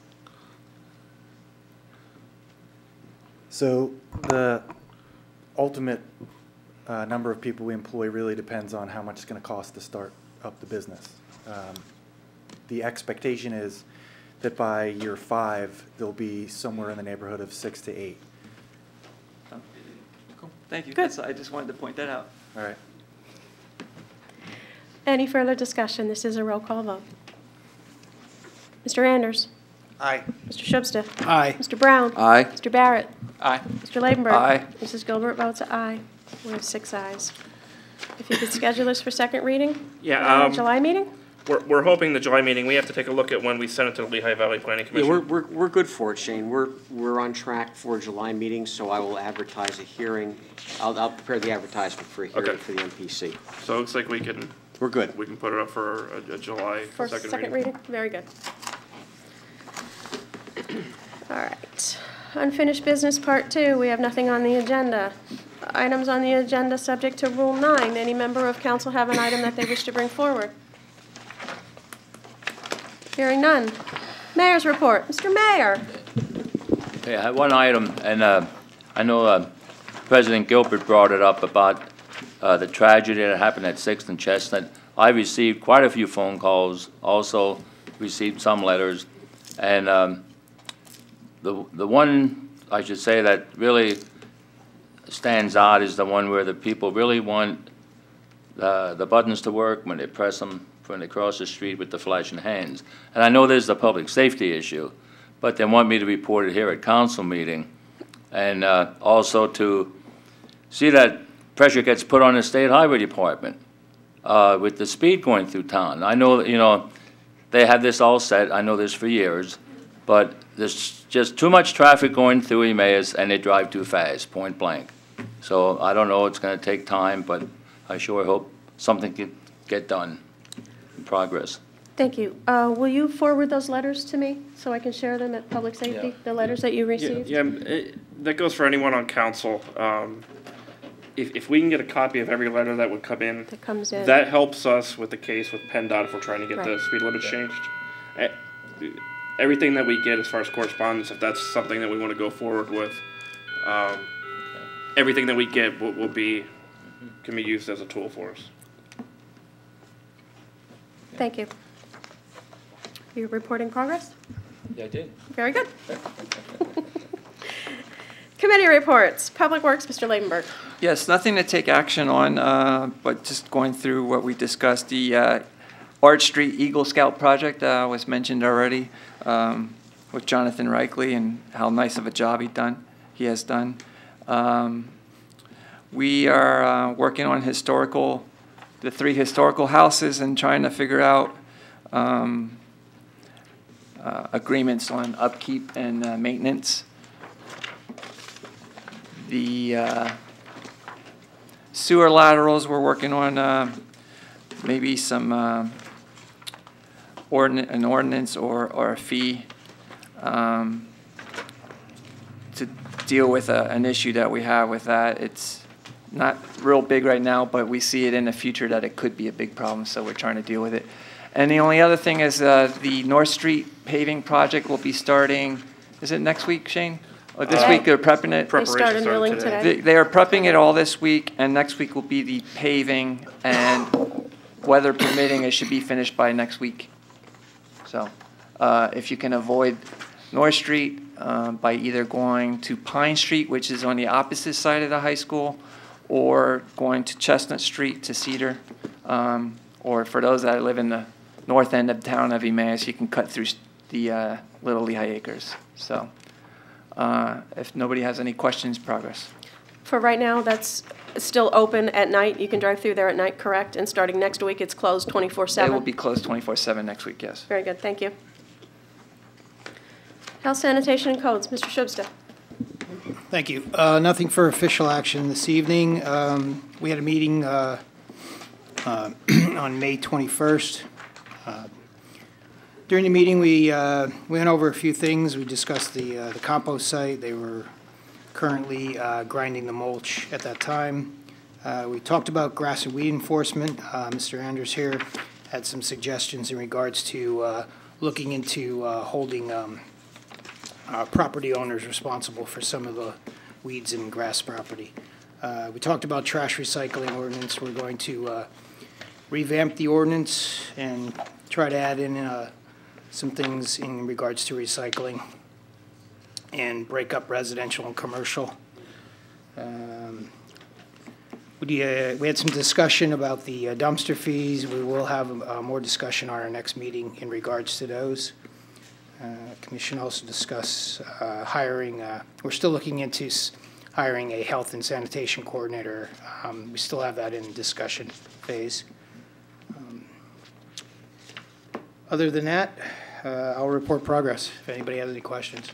So the ultimate number of people we employ really depends on how much it's going to cost to start up the business. The expectation is that by year 5, there'll be somewhere in the neighborhood of 6 to 8. Cool. Thank you. Good. I just wanted to point that out. All right. Any further discussion? This is a roll call vote. Mr. Anders? Aye. Mr. Shubsta? Aye. Mr. Brown? Aye. Mr. Barrett? Aye. Mr. Labenberg? Aye. Mrs. Gilbert votes aye. We have 6 ayes. If you could schedule this for second reading? Yeah, July meeting? We're hoping the July meeting, we have to take a look at when we send it to the Lehigh Valley Planning Yeah, Commission. we're good for it, Shane. We're on track for a July meeting, so I will advertise a hearing. I'll prepare the advertisement for a hearing Okay. for the MPC. So it looks like we can We're good. put it up for a July For second reading? Very good. All right. Unfinished business part 2. We have nothing on the agenda. Items on the agenda subject to Rule 9. Any member of council have an item that they wish to bring forward? Hearing none. Mayor's report. Mr. Mayor. Okay, I have one item, and I know President Gilbert brought it up about the tragedy that happened at 6th and Chestnut. I received quite a few phone calls, also received some letters, and the one, I should say, that really stands out is the one where the people really want the buttons to work when they press them when they cross the street with the flashing hands. And I know there's the public safety issue, but they want me to report it here at council meeting, and also to see that pressure gets put on the state highway department with the speed going through town. I know, you know, they have this all set. I know this for years, but there's just too much traffic going through Emmaus, and they drive too fast, point blank. So I don't know, it's going to take time, but I sure hope something can get done in progress. Thank you. Will you forward those letters to me so I can share them at Public Safety? Yeah. The letters that you received? Yeah, that goes for anyone on council. If we can get a copy of every letter that would come in, That comes in. that helps us with the case with PennDOT if we're trying to get the Right. speed limits changed. Everything that we get as far as correspondence, if that's something that we want to go forward with, everything that we get can be used as a tool for us. Thank you. Your reporting progress? Yeah, I did. Very good. Committee reports. Public Works, Mr. Ladenburg. Yes, nothing to take action on, but just going through what we discussed. The Arch Street Eagle Scout project was mentioned already with Jonathan Reichley and how nice of a job he has done. We are working on the 3 historical houses and trying to figure out agreements on upkeep and maintenance. The sewer laterals, we're working on maybe some an ordinance or a fee to deal with an issue that we have with that. It's not real big right now, but we see it in the future that it could be a big problem, so we're trying to deal with it. And the only other thing is the North Street paving project will be starting, is it next week, Shane? Or this week they're prepping it? They started milling today. They are prepping it all this week, and next week will be the paving, and weather permitting, it should be finished by next week. So if you can avoid North Street by either going to Pine Street, which is on the opposite side of the high school, or going to Chestnut Street to Cedar, or for those that live in the north end of town of Emmaus, you can cut through the Little Lehigh Acres. So if nobody has any questions, progress. For right now, that's still open at night. You can drive through there at night, correct? And starting next week, it's closed 24/7? It will be closed 24/7 next week, yes. Very good, thank you. Health, Sanitation, and Codes, Mr. Shubsta. Thank you. Nothing for official action this evening. We had a meeting on May 21st. During the meeting, we went over a few things. We discussed the compost site. They were currently grinding the mulch at that time. We talked about grass and weed enforcement. Mr. Anders here had some suggestions in regards to looking into holding property owners responsible for some of the weeds and grass property. We talked about trash recycling ordinance. We're going to revamp the ordinance and try to add in some things in regards to recycling and break up residential and commercial. We had some discussion about the dumpster fees. We will have more discussion on our next meeting in regards to those. Commission also discussed hiring. We're still looking into hiring a health and sanitation coordinator. We still have that in discussion phase. Other than that, I'll report progress if anybody has any questions.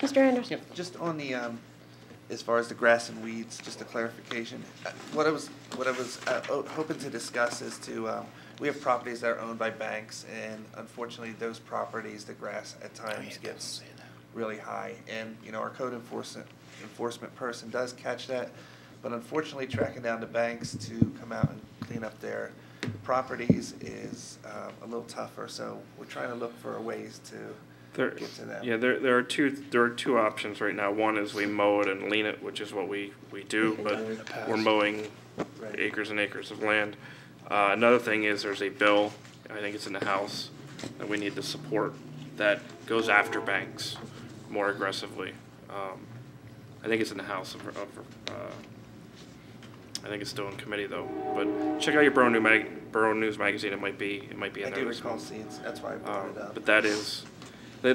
Mr. Anderson. Yep, just on the, as far as the grass and weeds, just a clarification. What I was hoping to discuss is we have properties that are owned by banks, and unfortunately, those properties, the grass at times gets really high, and our code enforcement person does catch that, but unfortunately, tracking down the banks to come out and clean up their properties is a little tougher. So we're trying to look for ways to get to them. Yeah, there are two options right now. One is we mow it and lean it, which is what we do, but we're mowing acres and acres of land. Another thing is there's a bill, I think it's in the House, that we need to support that goes after banks more aggressively. I think it's in the House I think it's still in committee though. But check out your Borough News magazine. It might be in there. I do recall seeing. That's why I brought it up. But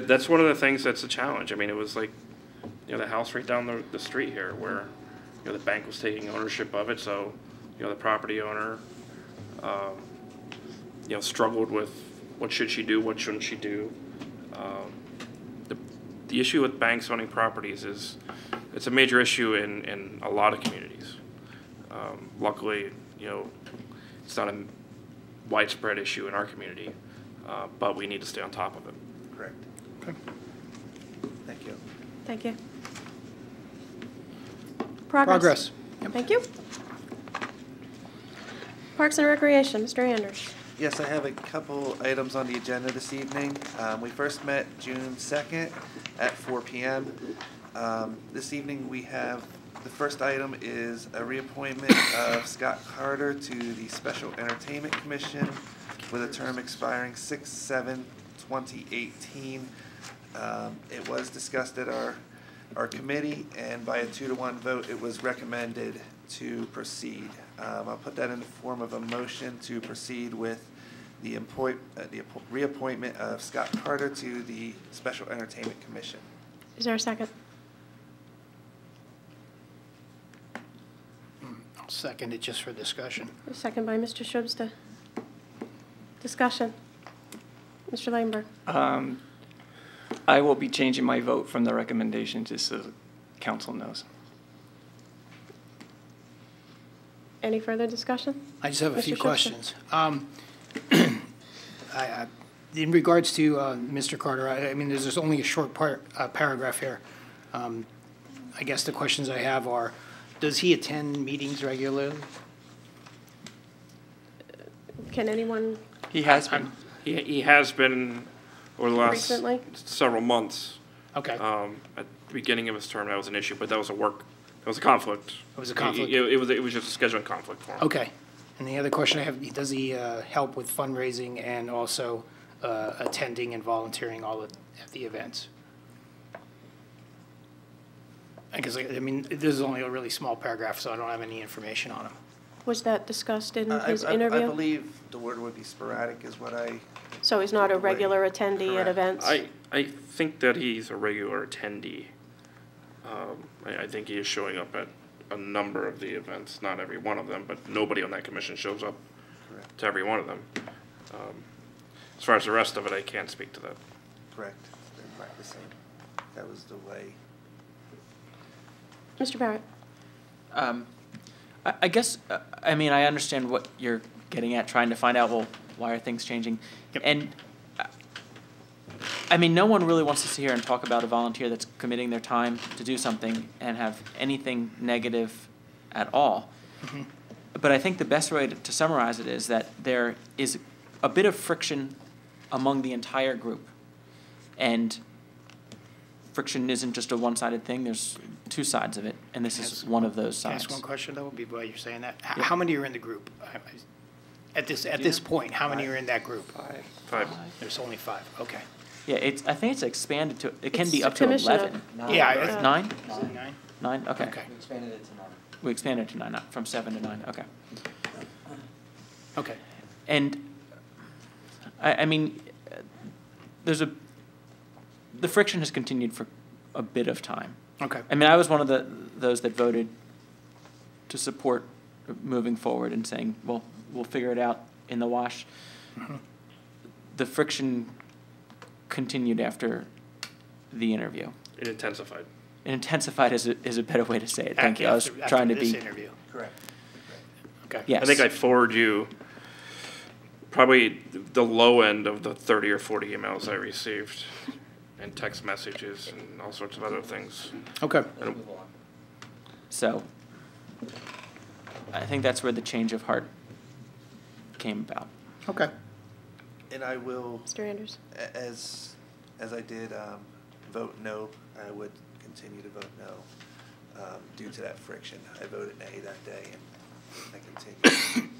that's one of the things that's a challenge. I mean, it was like the house right down the street here where the bank was taking ownership of it. So the property owner struggled with what should she do, what shouldn't she do. The issue with banks owning properties is it's a major issue in a lot of communities. Luckily, it's not a widespread issue in our community, but we need to stay on top of it. Correct. Okay. Thank you. Thank you. Progress. Yep. Thank you. Parks and Recreation, Mr. Anders. Yes, I have a couple items on the agenda this evening. We first met June 2nd at 4 p.m. This evening we have, the first item is a reappointment of Scott Carter to the Special Entertainment Commission with a term expiring 6/7/2018. It was discussed at our our committee, and by a 2-to-1 vote, it was recommended to proceed. I'll put that in the form of a motion to proceed with the reappointment of Scott Carter to the Special Entertainment Commission. Is there a second? I'll second it just for discussion. A second by Mr. Schubsta. Discussion. Mr. Langberg. I will be changing my vote from the recommendation, just so council knows. Any further discussion? I just have a Mr. few Schubsta. questions. In regards to Mr. Carter, I mean, there's only a short paragraph here. I guess the questions I have are, does he attend meetings regularly? Can anyone He has been. He has been over the last recently? several months. Okay. At the beginning of his term, that was an issue, but that was a conflict. It was a conflict? It was just a scheduling conflict for him. Okay. And the other question I have, does he help with fundraising and also attending and volunteering all at the events? Because, I mean, this is only a really small paragraph, so I don't have any information on him. Was that discussed in his I interview? believe the word would be sporadic is what I, So he's not a regular attendee at Correct. events? I think that he's a regular attendee. I think he is showing up at a number of the events, not every one of them, but nobody on that commission shows up correct, to every one of them. As far as the rest of it, I can't speak to that. correct. It's been practicing. That was the way. Mr. Barrett? I guess, I mean, I understand what you're getting at, trying to find out, well, why are things changing? Yep. And, I mean, no one really wants to sit here and talk about a volunteer that's committing their time to do something and have anything negative at all. Mm-hmm. But I think the best way to summarize it is that there is a bit of friction among the entire group. And friction isn't just a one-sided thing, there's two sides of it, and this is one of those Can I sides. ask one question, though, while you're saying that? Yeah. How many are in the group? At this point, how many are in that group? Five. There's only 5, okay. Yeah, I think it's expanded to, it can It's be a up to commission of 11. Yeah, Uh, 9? Is it 9? 9, okay. Okay. We expanded it to 9. We expanded to 9, not from 7 to 9, okay. Okay. And, I mean, the friction has continued for a bit of time. Okay. I mean, I was one of those that voted to support moving forward and saying, well, we'll figure it out in the wash. Mm-hmm. The friction continued after the interview. It intensified. Intensified is a better way to say it. Thank you. I was trying to this be. interview. Correct. Okay. Yes. I think I forwarded you probably the low end of the 30 or 40 emails I received, and text messages and all sorts of other things. Okay. And So, I think that's where the change of heart came about. Okay. And I will, Mr. Anders? as I did vote no, I would continue to vote no due to that friction. I voted nay that day, and I continue.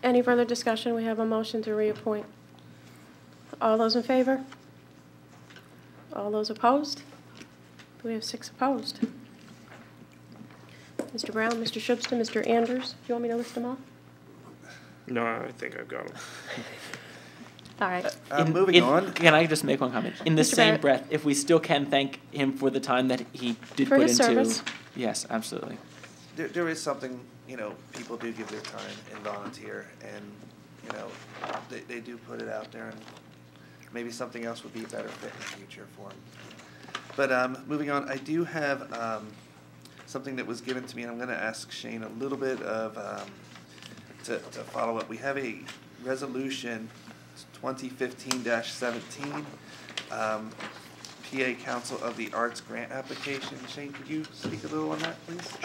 Any further discussion? We have a motion to reappoint. All those in favor? All those opposed? We have 6 opposed. Mr. Brown, Mr. Schubsta, Mr. Anders, do you want me to list them all? no, I think I've got them. All right. Moving on. Can I just make one comment? In the Mr. same Barrett. breath, if we still can thank him for the time that he did For put his into. service. Yes, absolutely. There is something, people do give their time and volunteer, and, they do put it out there, and maybe something else would be a better fit in the future for them. But moving on, I do have something that was given to me, and I'm going to ask Shane a little bit of, to follow up. We have a resolution, 2015-17, PA Council of the Arts grant application. Shane, could you speak a little on that, please?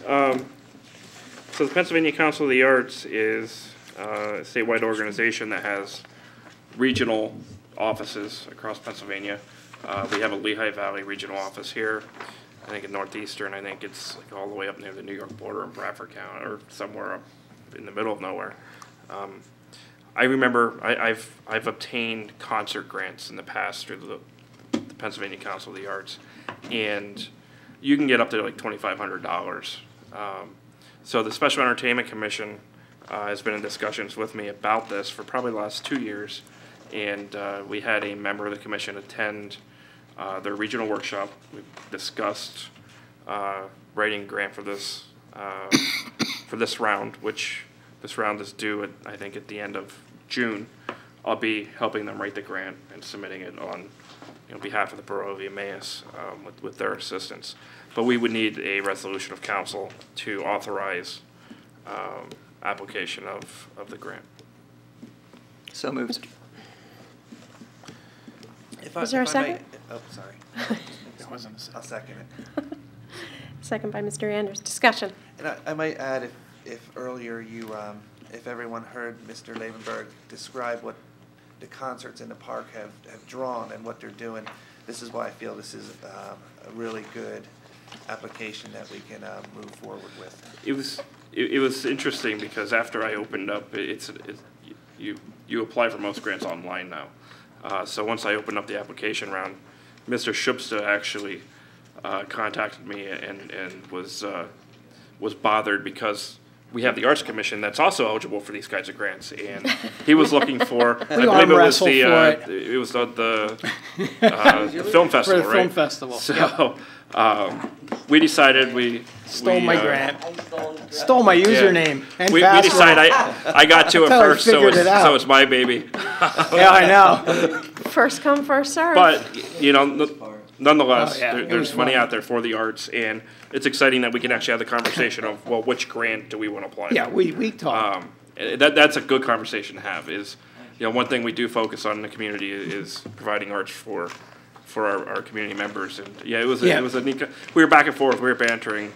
Sure. So the Pennsylvania Council of the Arts is a statewide organization that has regional offices across Pennsylvania. We have a Lehigh Valley regional office here. I think in Northeastern, I think it's like all the way up near the New York border in Bradford County, or somewhere up in the middle of nowhere. I remember I've obtained concert grants in the past through the Pennsylvania Council of the Arts, and you can get up to like $2,500. So the Special Entertainment Commission has been in discussions with me about this for probably the last 2 years, and we had a member of the commission attend their regional workshop. We discussed writing a grant for this round, which this round is due I think at the end of June. I'll be helping them write the grant and submitting it on behalf of the Borough of Emmaus with their assistance. But we would need a resolution of council to authorize application of the grant. So moved. Is there a second? Oh, sorry. I'll second it. Second by Mr. Anders. Discussion. And I might add, if earlier you, if everyone heard Mr. Levenberg describe what the concerts in the park have drawn and what they're doing, this is why I feel this is a really good application that we can move forward with. It was interesting because after I opened up, you apply for most grants online now. So once I opened up the application round, Mr. Shupsta actually contacted me and was bothered because we have the Arts Commission that's also eligible for these kinds of grants, and he was looking for. I believe it was the film festival, For the right? film festival. So we decided we Stole my grant. Stole my username and we password. decided I got to it That's how I first, so figured it out. it's my baby. Yeah, I know. First come, first serve. But nonetheless, Oh, yeah. It was there's money fun. out there for the arts, and it's exciting that we can actually have the conversation of, well, which grant do we want to apply? Yeah, for? we talk. That's a good conversation to have. Is one thing we do focus on in the community is providing arts for our community members, and it was a neat. We were back and forth. We were bantering.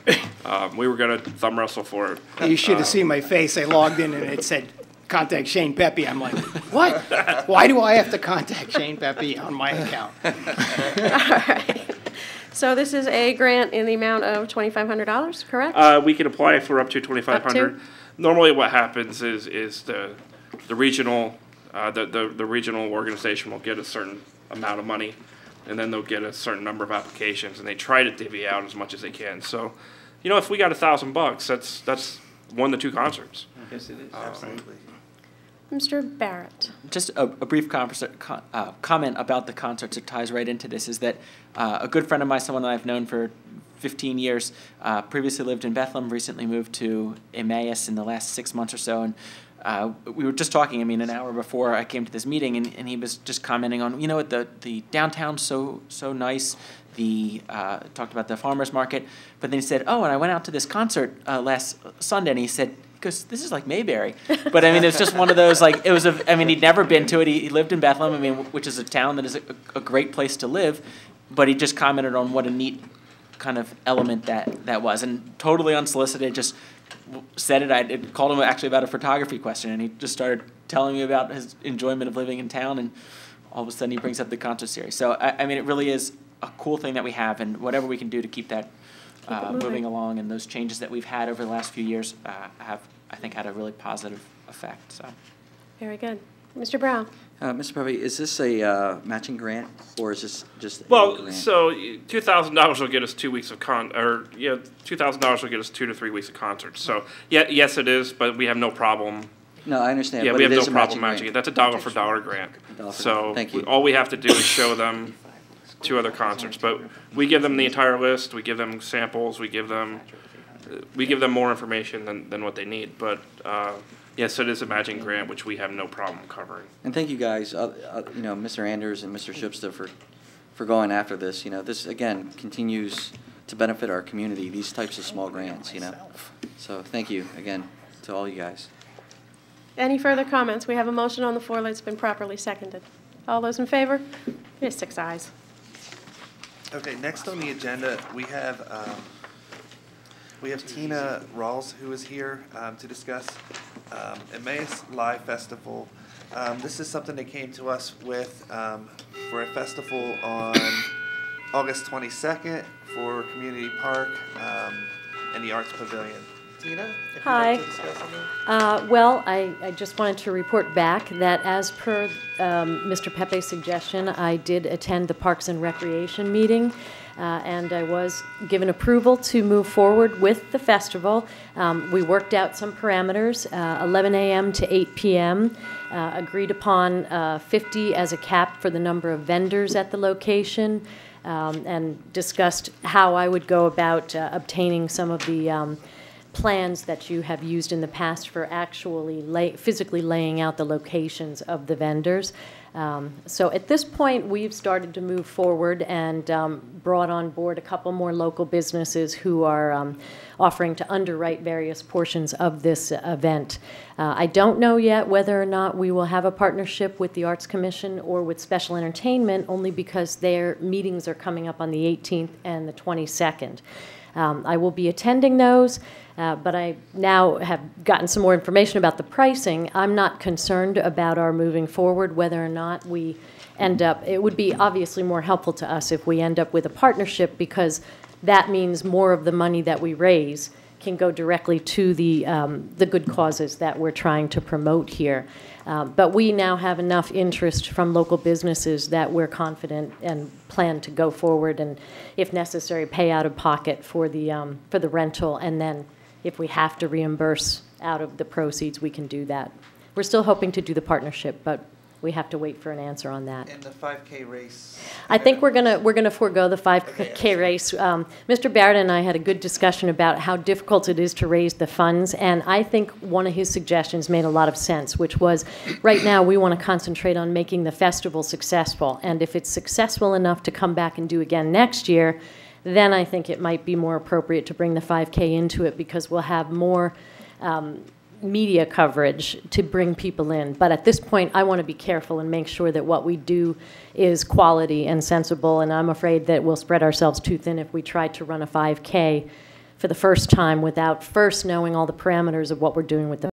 We were gonna thumb wrestle for it. You should have seen my face. I logged in and it said, contact Shane Pepe. I'm like, what? Why do I have to contact Shane Pepe on my account? All right. So this is a grant in the amount of $2,500, correct? We can apply for up to $2,500. Normally, what happens is the regional the regional organization will get a certain amount of money, and then they'll get a certain number of applications, and they try to divvy out as much as they can. So, if we got $1,000, that's 1 to 2 concerts. Yes, it is. Absolutely. Mr. Barrett. Just a brief comment about the concerts that ties right into this is that a good friend of mine, someone that I've known for 15 years, previously lived in Bethlehem, recently moved to Emmaus in the last 6 months or so, and we were just talking, an hour before I came to this meeting, and he was just commenting on, the downtown's so nice. Talked about the farmer's market, but then he said, oh, and I went out to this concert last Sunday, and he said, because this is like Mayberry. But it's just one of those, he'd never been to it. He lived in Bethlehem, which is a town that is a great place to live, but he just commented on what a neat kind of element that was, and totally unsolicited, just said it. I called him actually about a photography question, and he just started telling me about his enjoyment of living in town, and all of a sudden he brings up the concert series. So, it really is a cool thing that we have, and whatever we can do to keep that moving along, and those changes that we've had over the last few years have, I think, had a really positive effect. So, Very good. Mr. Brown. Mr. Pepe, is this a matching grant, or is this just a Well, grant? so $2,000 will get us 2 weeks of $2,000 will get us 2 to 3 weeks of concerts. So yes, it is, but we have no problem. No, I understand. Yeah, but we have it no is a problem matching matching it. grant. That's a dollar for dollar grant. So Thank you. all we have to do is show them 2 other concerts, but we give them the entire list. We give them samples. We give them more information than what they need. But yes, it is a matching grant, which we have no problem covering. And thank you guys, Mr. Anders and Mr. Shipsta for going after this. This again continues to benefit our community. These types of small grants. So thank you again to all you guys. Any further comments? We have a motion on the floor that's been properly seconded. All those in favor? There's 6 ayes. Okay, next on the agenda, we have Tina Rawls, who is here to discuss Emmaus Live Festival. This is something they came to us with for a festival on August 22nd for Community Park and the Arts Pavilion. Tina, if you'd like to discuss something? Well, I just wanted to report back that as per Mr. Pepe's suggestion, I did attend the Parks and Recreation meeting. and I was given approval to move forward with the festival. We worked out some parameters, 11 a.m. to 8 p.m., agreed upon 50 as a cap for the number of vendors at the location, and discussed how I would go about obtaining some of the plans that you have used in the past for actually physically laying out the locations of the vendors. So at this point, we've started to move forward and brought on board a couple more local businesses who are offering to underwrite various portions of this event. I don't know yet whether or not we will have a partnership with the Arts Commission or with Special Entertainment, only because their meetings are coming up on the 18th and the 22nd. I will be attending those, but I now have gotten some more information about the pricing. I'm not concerned about our moving forward, whether or not we end up, it would be obviously more helpful to us if we end up with a partnership, because that means more of the money that we raise can go directly to the good causes that we're trying to promote here. But we now have enough interest from local businesses that we're confident and plan to go forward and, if necessary, pay out of pocket for the rental, and then if we have to reimburse out of the proceeds, we can do that. We're still hoping to do the partnership, but we have to wait for an answer on that. And the 5K race? I think we're gonna forego the 5K race. Mr. Barrett and I had a good discussion about how difficult it is to raise the funds, and I think one of his suggestions made a lot of sense, which was, right now we want to concentrate on making the festival successful, and if it's successful enough to come back and do again next year, then I think it might be more appropriate to bring the 5K into it, because we'll have more media coverage to bring people in. But at this point, I want to be careful and make sure that what we do is quality and sensible, and I'm afraid that we'll spread ourselves too thin if we try to run a 5K for the first time without first knowing all the parameters of what we're doing with the